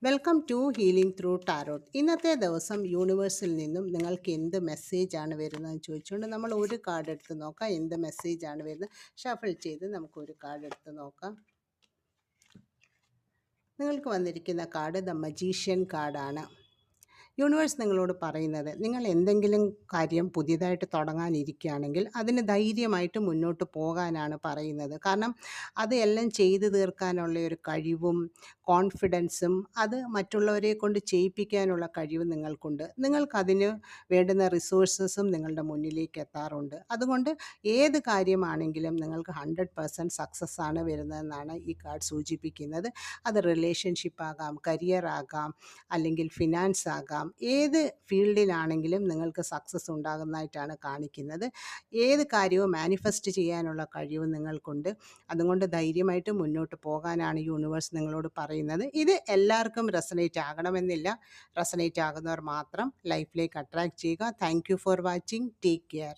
Welcome to healing through tarot. ഇന്നത്തെ ദിവസം യൂണിവേഴ്സിൽ നിന്നും നിങ്ങൾക്ക് എന്ത് മെസ്സേജാണ് വരുന്നതെന്ന് ചോദിച്ചുകൊണ്ട് നമ്മൾ ഒരു കാർഡ് എടുത്ത് നോക്കാം. എന്ത് മെസ്സേജാണ് വരുന്നത് ഷഫിൾ ചെയ്ത് നമുക്കൊരു കാർഡ് എടുത്ത് നോക്കാം. നിങ്ങൾക്ക് വന്നിരിക്കുന്ന കാർഡ് ദ മജീഷ്യൻ കാർഡാണ്. യൂണിവേഴ്സ് നിങ്ങളോട് പറയുന്നത്, നിങ്ങൾ എന്തെങ്കിലും കാര്യം പുതിയതായിട്ട് തുടങ്ങാനിരിക്കുകയാണെങ്കിൽ അതിന് ധൈര്യമായിട്ട് മുന്നോട്ട് പോകാനാണ് പറയുന്നത്. കാരണം അത് എല്ലാം ചെയ്തു തീർക്കാനുള്ള ഒരു കഴിവും കോൺഫിഡൻസും അത് മറ്റുള്ളവരെ കൊണ്ട് ചെയ്യിപ്പിക്കാനുള്ള കഴിവും നിങ്ങൾക്കുണ്ട്. നിങ്ങൾക്കതിന് വേണ്ടുന്ന റിസോഴ്സസും നിങ്ങളുടെ മുന്നിലേക്ക് എത്താറുണ്ട്. അതുകൊണ്ട് ഏത് കാര്യമാണെങ്കിലും നിങ്ങൾക്ക് 100% സക്സസ് ആണ് വരുന്നതെന്നാണ് ഈ കാർഡ് സൂചിപ്പിക്കുന്നത്. അത് റിലേഷൻഷിപ്പ് ആകാം, കരിയർ ആകാം, അല്ലെങ്കിൽ ഫിനാൻസ് ആകാം. ഏത് ഫീൽഡിലാണെങ്കിലും നിങ്ങൾക്ക് സക്സസ് ഉണ്ടാകുന്നതായിട്ടാണ് കാണിക്കുന്നത്. ഏത് കാര്യവും മാനിഫെസ്റ്റ് ചെയ്യാനുള്ള കഴിവ് നിങ്ങൾക്കുണ്ട്. അതുകൊണ്ട് ധൈര്യമായിട്ട് മുന്നോട്ട് പോകാനാണ് യൂണിവേഴ്സ് നിങ്ങളോട് പറയുന്നത്. ഇത് എല്ലാവർക്കും റെസനേറ്റ് ആകണമെന്നില്ല. റെസനേറ്റ് ആകുന്നവർ മാത്രം ലൈഫിലേക്ക് അട്രാക്റ്റ് ചെയ്യുക. Thank you for watching. Take care.